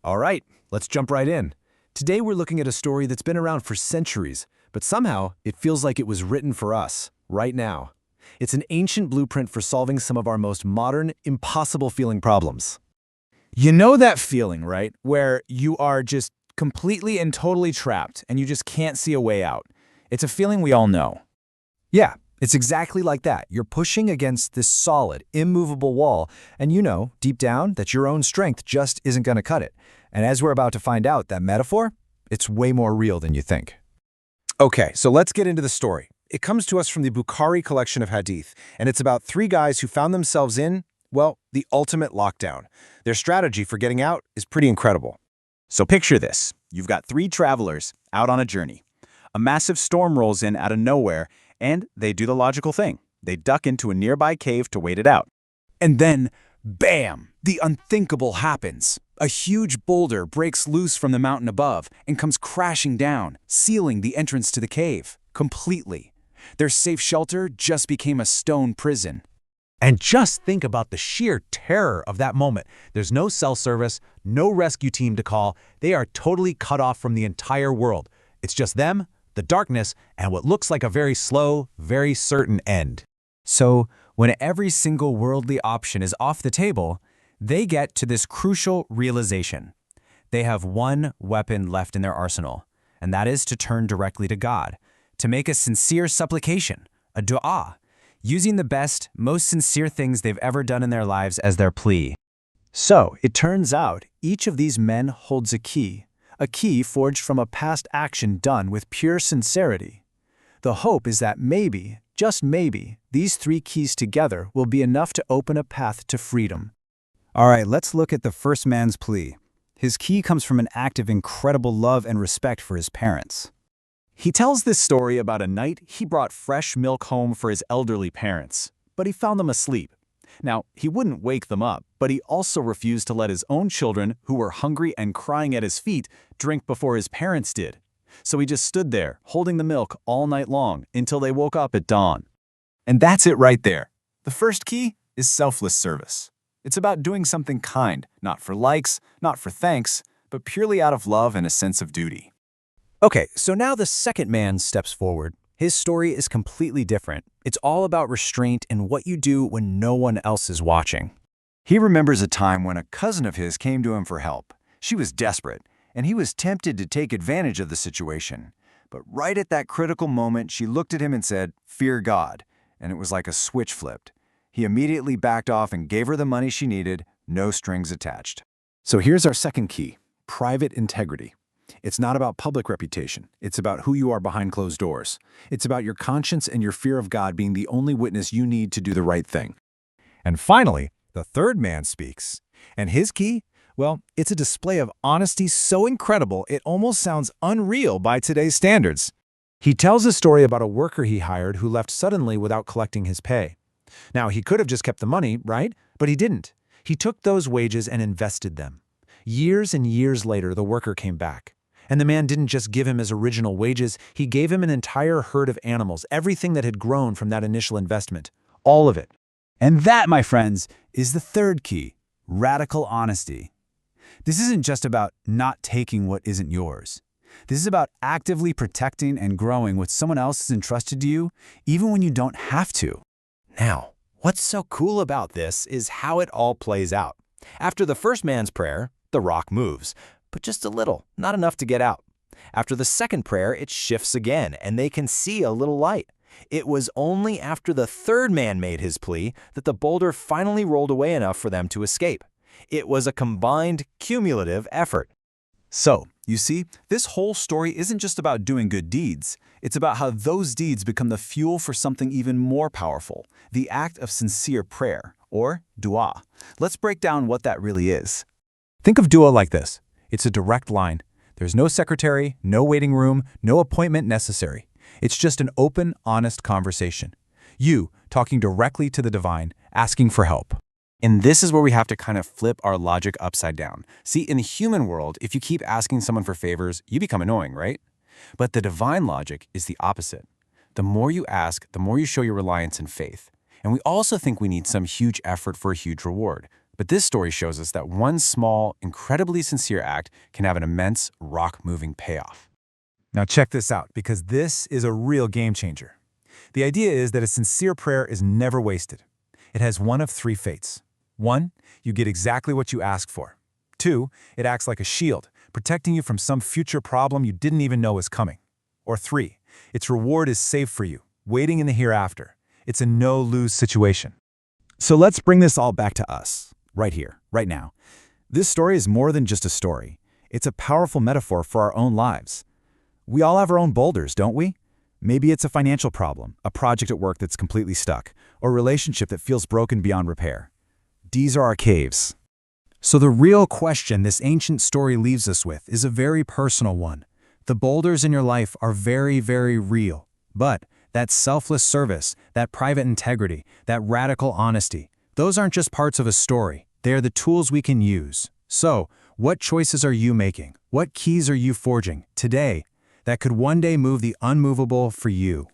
All right, let's jump right in. Today we're looking at a story that's been around for centuries, but somehow it feels like it was written for us, right now. It's an ancient blueprint for solving some of our most modern, impossible-feeling problems. You know that feeling, right? Where you are just completely and totally trapped and you just can't see a way out. It's a feeling we all know. Yeah, it's exactly like that. You're pushing against this solid, immovable wall, and you know, deep down, that your own strength just isn't going to cut it. And as we're about to find out, that metaphor, it's way more real than you think. Okay, so let's get into the story. It comes to us from the Bukhari collection of hadith, and it's about three guys who found themselves in, well, the ultimate lockdown. Their strategy for getting out is pretty incredible. So picture this. You've got three travelers out on a journey. A massive storm rolls in out of nowhere, and they do the logical thing. They duck into a nearby cave to wait it out. And then, bam! The unthinkable happens. A huge boulder breaks loose from the mountain above and comes crashing down, sealing the entrance to the cave completely. Their safe shelter just became a stone prison. And just think about the sheer terror of that moment. There's no cell service, no rescue team to call. They are totally cut off from the entire world. It's just them, the darkness, and what looks like a very slow, very certain end. So, when every single worldly option is off the table, they get to this crucial realization. They have one weapon left in their arsenal, and that is to turn directly to God, to make a sincere supplication, a dua, using the best, most sincere things they've ever done in their lives as their plea. So, it turns out, each of these men holds a key forged from a past action done with pure sincerity. The hope is that maybe, just maybe, these three keys together will be enough to open a path to freedom. All right, let's look at the first man's plea. His key comes from an act of incredible love and respect for his parents. He tells this story about a night he brought fresh milk home for his elderly parents, but he found them asleep. Now, he wouldn't wake them up, but he also refused to let his own children, who were hungry and crying at his feet, drink before his parents did. So he just stood there, holding the milk all night long until they woke up at dawn. And that's it right there. The first key is selfless service. It's about doing something kind, not for likes, not for thanks, but purely out of love and a sense of duty. Okay, so now the second man steps forward. His story is completely different. It's all about restraint and what you do when no one else is watching. He remembers a time when a cousin of his came to him for help. She was desperate, and he was tempted to take advantage of the situation. But right at that critical moment, she looked at him and said, "Fear God," and it was like a switch flipped. He immediately backed off and gave her the money she needed, no strings attached. So here's our second key, private integrity. It's not about public reputation. It's about who you are behind closed doors. It's about your conscience and your fear of God being the only witness you need to do the right thing. And finally, the third man speaks. And his key? Well, it's a display of honesty so incredible it almost sounds unreal by today's standards. He tells a story about a worker he hired who left suddenly without collecting his pay. Now, he could have just kept the money, right? But he didn't. He took those wages and invested them. Years and years later, the worker came back. And the man didn't just give him his original wages, he gave him an entire herd of animals, everything that had grown from that initial investment. All of it. And that, my friends, is the third key, radical honesty. This isn't just about not taking what isn't yours. This is about actively protecting and growing what someone else has entrusted to you, even when you don't have to. Now, what's so cool about this is how it all plays out. After the first man's prayer, the rock moves, but just a little, not enough to get out. After the second prayer, it shifts again, and they can see a little light. It was only after the third man made his plea that the boulder finally rolled away enough for them to escape. It was a combined, cumulative effort. So, you see, this whole story isn't just about doing good deeds. It's about how those deeds become the fuel for something even more powerful, the act of sincere prayer, or dua. Let's break down what that really is. Think of dua like this. It's a direct line. There's no secretary, no waiting room, no appointment necessary. It's just an open, honest conversation. You talking directly to the divine, asking for help. And this is where we have to kind of flip our logic upside down. See, in the human world, if you keep asking someone for favors, you become annoying, right? But the divine logic is the opposite. The more you ask, the more you show your reliance and faith. And we also think we need some huge effort for a huge reward. But this story shows us that one small, incredibly sincere act can have an immense, rock-moving payoff. Now check this out, because this is a real game changer. The idea is that a sincere prayer is never wasted. It has one of three fates. 1, you get exactly what you ask for. 2, it acts like a shield, protecting you from some future problem you didn't even know was coming. Or 3, its reward is safe for you, waiting in the hereafter. It's a no-lose situation. So let's bring this all back to us, right here, right now. This story is more than just a story. It's a powerful metaphor for our own lives. We all have our own boulders, don't we? Maybe it's a financial problem, a project at work that's completely stuck, or a relationship that feels broken beyond repair. These are our caves. So the real question this ancient story leaves us with is a very personal one. The boulders in your life are very, very real. But that selfless service, that private integrity, that radical honesty, those aren't just parts of a story. They're the tools we can use. So, what choices are you making? What keys are you forging today that could one day move the unmovable for you?